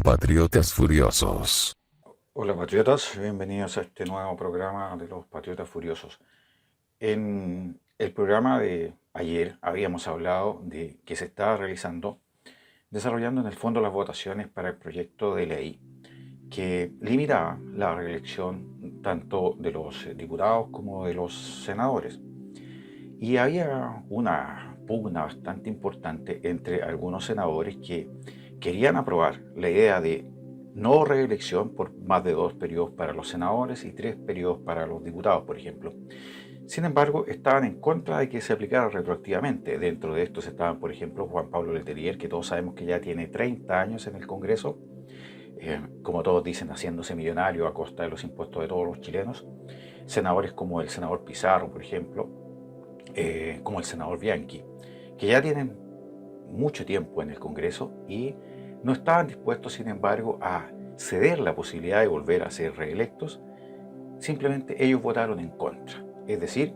Patriotas Furiosos. Hola patriotas, bienvenidos a este nuevo programa de los Patriotas Furiosos. En el programa de ayer habíamos hablado de que se estaba desarrollando en el fondo las votaciones para el proyecto de ley que limitaba la reelección tanto de los diputados como de los senadores. Y había una pugna bastante importante entre algunos senadores que querían aprobar la idea de no reelección por más de 2 periodos para los senadores y 3 periodos para los diputados, por ejemplo. Sin embargo, estaban en contra de que se aplicara retroactivamente. Dentro de estos estaban, por ejemplo, Juan Pablo Letelier, que todos sabemos que ya tiene 30 años en el Congreso, como todos dicen, haciéndose millonario a costa de los impuestos de todos los chilenos. Senadores como el senador Pizarro, por ejemplo, como el senador Bianchi, que ya tienen mucho tiempo en el Congreso y no estaban dispuestos, sin embargo, a ceder la posibilidad de volver a ser reelectos. Simplemente ellos votaron en contra, es decir,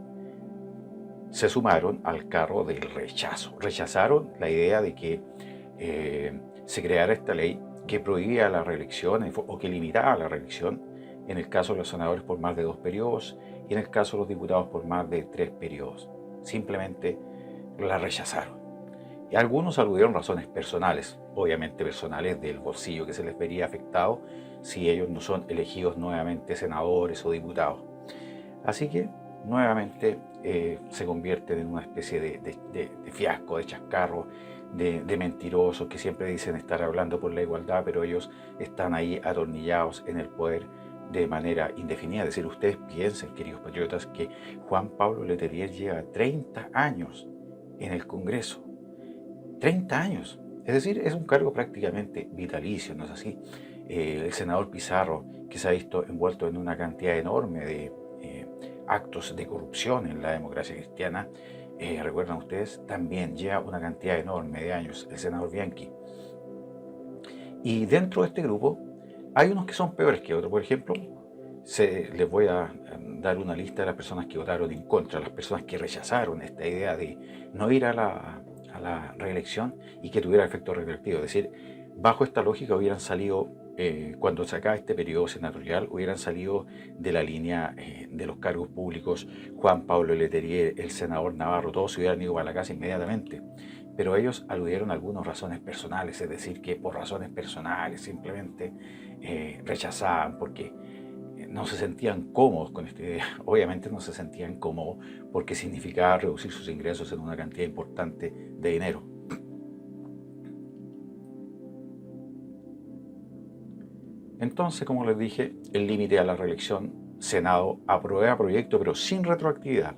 se sumaron al carro del rechazo. Rechazaron la idea de que se creara esta ley que prohibía la reelección o que limitaba la reelección en el caso de los senadores por más de 2 periodos y en el caso de los diputados por más de 3 periodos. Simplemente la rechazaron. Y algunos aludieron razones personales, obviamente personales del bolsillo que se les vería afectado si ellos no son elegidos nuevamente senadores o diputados. Así que nuevamente se convierten en una especie de fiasco, de chascarro, de mentirosos que siempre dicen estar hablando por la igualdad, pero ellos están ahí atornillados en el poder de manera indefinida. Es decir, ustedes piensen, queridos patriotas, que Juan Pablo Letelier lleva 30 años en el Congreso. 30 años. Es decir, es un cargo prácticamente vitalicio, ¿no es así? El senador Pizarro, que se ha visto envuelto en una cantidad enorme de actos de corrupción en la democracia cristiana, recuerdan ustedes, también lleva una cantidad enorme de años, el senador Bianchi. Y dentro de este grupo hay unos que son peores que otros. Por ejemplo, les voy a dar una lista de las personas que votaron en contra, las personas que rechazaron esta idea de no ir a la reelección y que tuviera efecto retroactivo. Es decir, bajo esta lógica hubieran salido, cuando se acaba este periodo senatorial, hubieran salido de la línea de los cargos públicos Juan Pablo Letelier, el senador Navarro, todos se hubieran ido a la casa inmediatamente. Pero ellos aludieron a algunas razones personales, es decir, que por razones personales simplemente rechazaban porque no se sentían cómodos con esta idea. Obviamente no se sentían cómodos porque significaba reducir sus ingresos en una cantidad importante de dinero. Entonces, como les dije, el límite a la reelección, Senado aprueba proyecto pero sin retroactividad.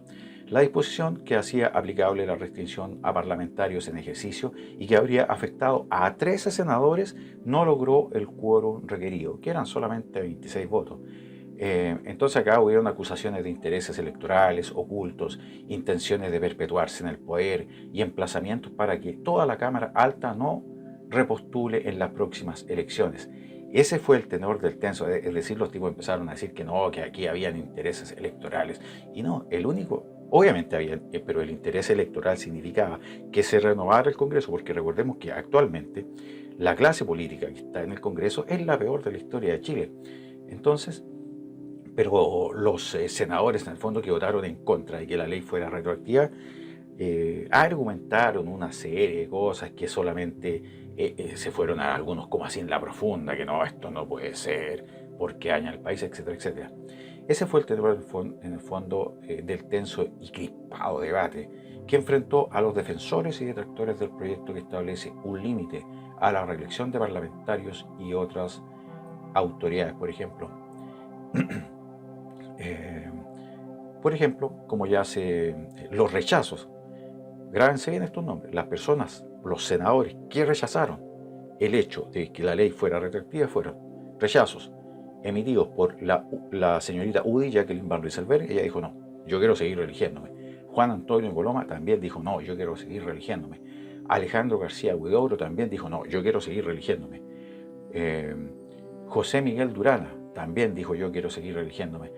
La disposición que hacía aplicable la restricción a parlamentarios en ejercicio y que habría afectado a 13 senadores no logró el quórum requerido, que eran solamente 26 votos. Entonces acá hubieron acusaciones de intereses electorales ocultos, intenciones de perpetuarse en el poder y emplazamientos para que toda la Cámara Alta no repostule en las próximas elecciones. Ese fue el tenor del tenso, es decir, los tipos empezaron a decir que no, que aquí habían intereses electorales. Y no, el único, obviamente había, pero el interés electoral significaba que se renovara el Congreso, porque recordemos que actualmente la clase política que está en el Congreso es la peor de la historia de Chile. Entonces, pero los senadores en el fondo que votaron en contra de que la ley fuera retroactiva argumentaron una serie de cosas que solamente se fueron a algunos como así en la profunda, que no, esto no puede ser, porque daña al país, etcétera, etcétera. Ese fue el tenor en el fondo del tenso y crispado debate que enfrentó a los defensores y detractores del proyecto que establece un límite a la reelección de parlamentarios y otras autoridades, por ejemplo. Por ejemplo, como ya los rechazos. Grábense bien estos nombres. Las personas, los senadores que rechazaron el hecho de que la ley fuera retroactiva fueron rechazos emitidos por la señorita Udi Jacqueline Van Rieselbergh. Ella dijo no, yo quiero seguir religiéndome. Juan Antonio Coloma también dijo no, yo quiero seguir religiéndome. Alejandro García Huidobro también dijo no, yo quiero seguir religiéndome. José Miguel Durana también dijo yo quiero seguir religiéndome.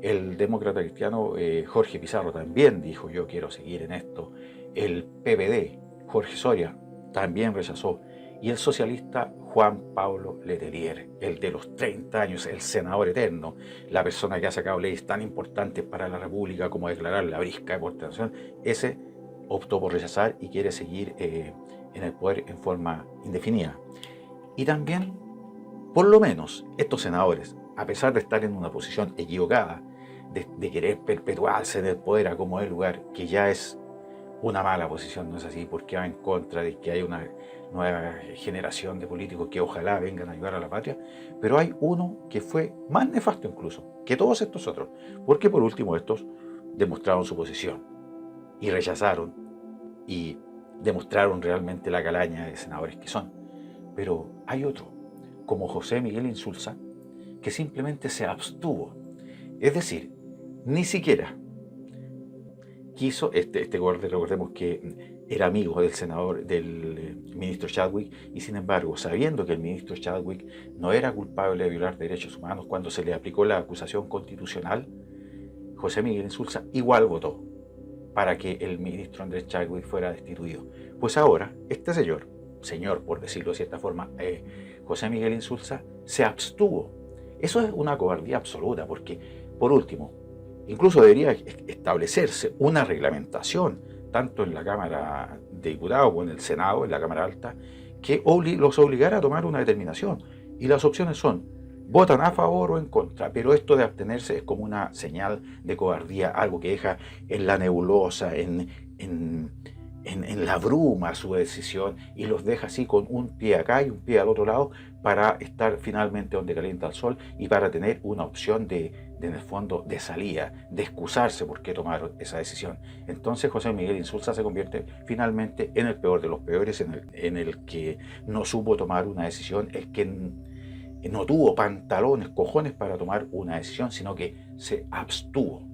El demócrata cristiano Jorge Pizarro también dijo yo quiero seguir en esto. El PPD, Jorge Soria, también rechazó. Y el socialista Juan Pablo Letelier, el de los 30 años, el senador eterno, la persona que ha sacado leyes tan importantes para la República como declarar la brisca de deportación. Ese optó por rechazar y quiere seguir en el poder en forma indefinida. Y también, por lo menos, estos senadores, a pesar de estar en una posición equivocada, de querer perpetuarse en el poder a como el lugar, que ya es una mala posición, no es así, porque va en contra de que haya una nueva generación de políticos que ojalá vengan a ayudar a la patria, pero hay uno que fue más nefasto incluso que todos estos otros, porque por último estos demostraron su posición y rechazaron y demostraron realmente la calaña de senadores que son. Pero hay otro, como José Miguel Insulza, que simplemente se abstuvo, es decir, ni siquiera quiso, este gobernante, recordemos que era amigo del senador, del ministro Chadwick, y sin embargo, sabiendo que el ministro Chadwick no era culpable de violar derechos humanos, cuando se le aplicó la acusación constitucional, José Miguel Insulza igual votó para que el ministro Andrés Chadwick fuera destituido. Pues ahora, este señor por decirlo de cierta forma, José Miguel Insulza, se abstuvo. Eso es una cobardía absoluta, porque, por último, incluso debería establecerse una reglamentación, tanto en la Cámara de Diputados como en el Senado, en la Cámara Alta, que los obligara a tomar una determinación. Y las opciones son, votan a favor o en contra, pero esto de abstenerse es como una señal de cobardía, algo que deja en la nebulosa, en la bruma su decisión, y los deja así con un pie acá y un pie al otro lado para estar finalmente donde calienta el sol y para tener una opción en el fondo de salida, de excusarse por qué tomaron esa decisión. Entonces José Miguel Insulza se convierte finalmente en el peor de los peores, en el que no supo tomar una decisión, el que no tuvo pantalones, cojones para tomar una decisión, sino que se abstuvo.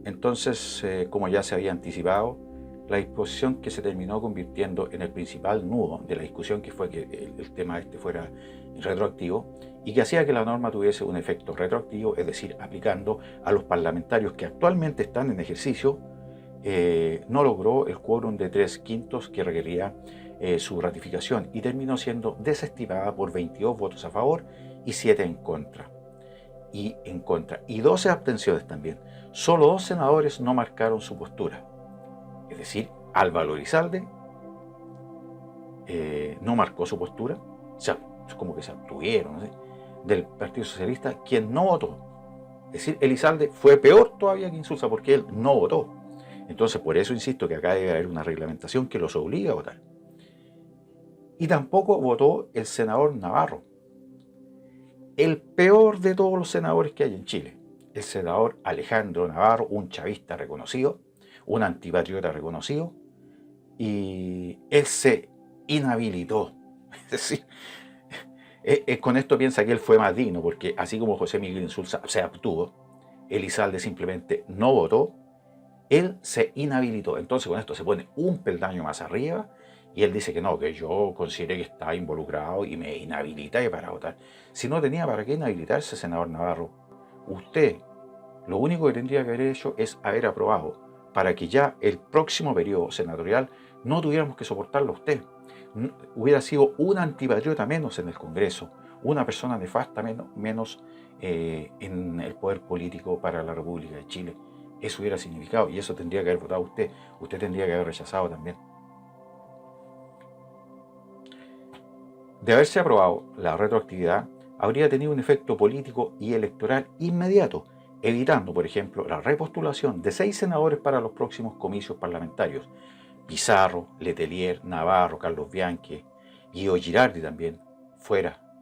Entonces, como ya se había anticipado, la disposición que se terminó convirtiendo en el principal nudo de la discusión, que fue que el tema este fuera retroactivo, y que hacía que la norma tuviese un efecto retroactivo, es decir, aplicando a los parlamentarios que actualmente están en ejercicio, no logró el quórum de 3/5 que requería su ratificación, y terminó siendo desestimada por 22 votos a favor y 7 en contra. Y 12 abstenciones también. Solo 2 senadores no marcaron su postura. Es decir, Álvaro Elizalde no marcó su postura, o sea, es como que se abstuvieron, ¿no? Del Partido Socialista, quien no votó. Es decir, Elizalde fue peor todavía que Insulza, porque él no votó. Entonces, por eso insisto que acá debe haber una reglamentación que los obligue a votar. Y tampoco votó el senador Navarro, el peor de todos los senadores que hay en Chile, el senador Alejandro Navarro, un chavista reconocido, un antipatriota reconocido, y él se inhabilitó. Es decir, con esto piensa que él fue más digno, porque así como José Miguel Insulza se abstuvo, Elizalde simplemente no votó, él se inhabilitó. Entonces con esto se pone un peldaño más arriba, y él dice que no, que yo consideré que está involucrado y me inhabilité para votar. Si no tenía para qué inhabilitarse, senador Navarro, usted lo único que tendría que haber hecho es haber aprobado, para que ya el próximo periodo senatorial no tuviéramos que soportarlo a usted. Hubiera sido un antipatriota menos en el Congreso, una persona nefasta menos en el poder político para la República de Chile. Eso hubiera significado, y eso tendría que haber votado usted. Usted tendría que haber rechazado también. De haberse aprobado la retroactividad, habría tenido un efecto político y electoral inmediato, evitando, por ejemplo, la repostulación de 6 senadores para los próximos comicios parlamentarios: Pizarro, Letelier, Navarro, Carlos Bianchi, Guido Girardi también,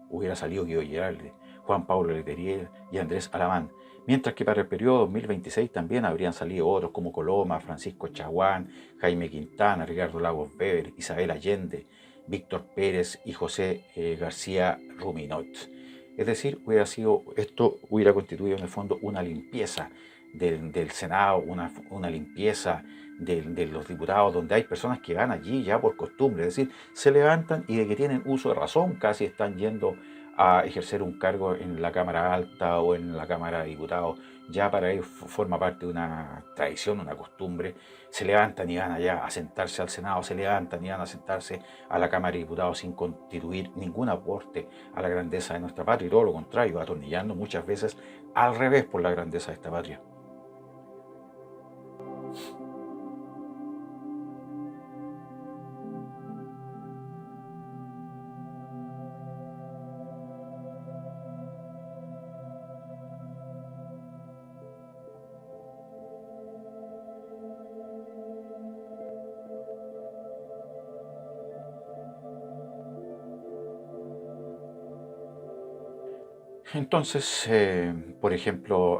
hubiera salido Guido Girardi, Juan Pablo Letelier y Andrés Alamán, mientras que para el periodo 2026 también habrían salido otros como Coloma, Francisco Chaguán, Jaime Quintana, Ricardo Lagos Weber, Isabel Allende, Víctor Pérez y José García Ruminot. Es decir, esto hubiera constituido en el fondo una limpieza del Senado, una limpieza de los diputados, donde hay personas que van allí ya por costumbre, es decir, se levantan y de que tienen uso de razón casi están yendo a ejercer un cargo en la Cámara Alta o en la Cámara de Diputados. Ya para ellos forma parte de una tradición, una costumbre. Se levantan y van allá a sentarse al Senado, se levantan y van a sentarse a la Cámara de Diputados sin constituir ningún aporte a la grandeza de nuestra patria, y todo lo contrario, atornillando muchas veces al revés por la grandeza de esta patria. Entonces, por ejemplo,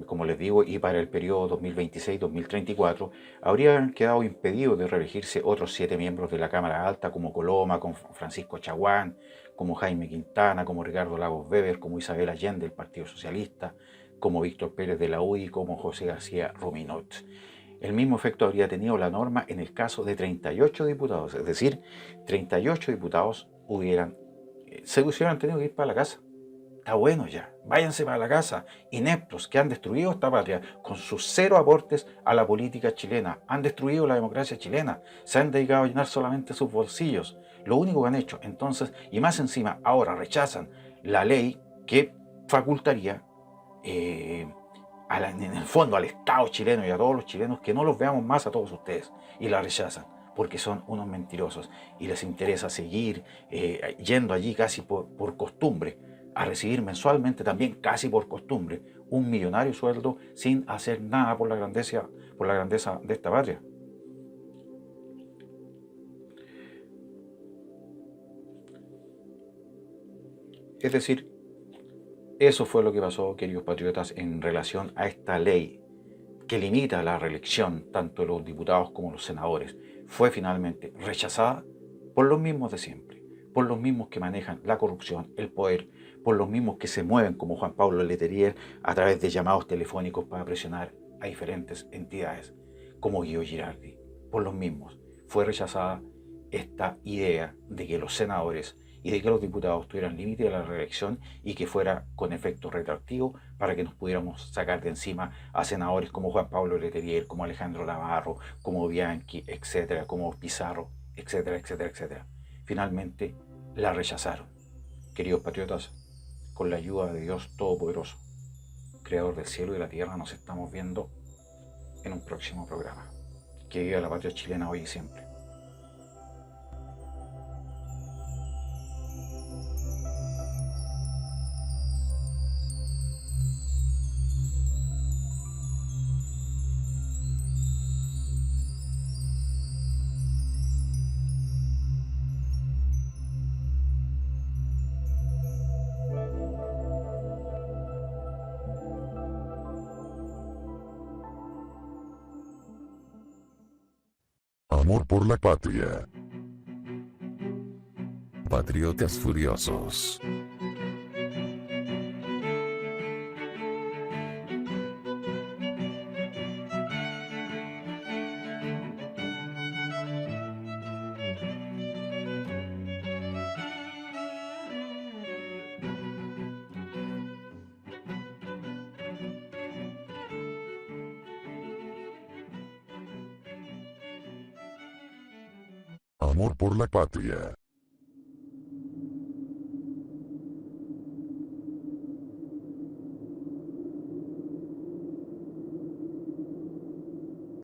como les digo, y para el periodo 2026-2034, habrían quedado impedidos de reelegirse otros 7 miembros de la Cámara Alta, como Coloma, como Francisco Chaguán, como Jaime Quintana, como Ricardo Lagos Weber, como Isabel Allende del Partido Socialista, como Víctor Pérez de la UDI, como José García Ruminot. El mismo efecto habría tenido la norma en el caso de 38 diputados, es decir, 38 diputados se hubieran tenido que ir para la casa. Está bueno ya, váyanse para la casa, ineptos que han destruido esta patria con sus 0 aportes a la política chilena, han destruido la democracia chilena, se han dedicado a llenar solamente sus bolsillos, lo único que han hecho. Entonces, y más encima, ahora rechazan la ley que facultaría en el fondo al Estado chileno y a todos los chilenos que no los veamos más a todos ustedes, y la rechazan porque son unos mentirosos y les interesa seguir yendo allí casi por costumbre, a recibir mensualmente también casi por costumbre un millonario sueldo sin hacer nada por la grandeza de esta patria. Es decir, eso fue lo que pasó, queridos patriotas, en relación a esta ley que limita la reelección tanto de los diputados como de los senadores. Fue finalmente rechazada por los mismos de siempre, por los mismos que manejan la corrupción, el poder, por los mismos que se mueven como Juan Pablo Letelier a través de llamados telefónicos para presionar a diferentes entidades, como Guido Girardi. Por los mismos fue rechazada esta idea de que los senadores y de que los diputados tuvieran límite de la reelección y que fuera con efecto retroactivo para que nos pudiéramos sacar de encima a senadores como Juan Pablo Letelier, como Alejandro Navarro, como Bianchi, etcétera, como Pizarro, etcétera, etcétera, etcétera. Finalmente la rechazaron. Queridos patriotas, con la ayuda de Dios Todopoderoso, Creador del cielo y de la tierra, nos estamos viendo en un próximo programa. Que viva la patria chilena hoy y siempre. Amor por la patria. Patriotas furiosos. Amor por la patria.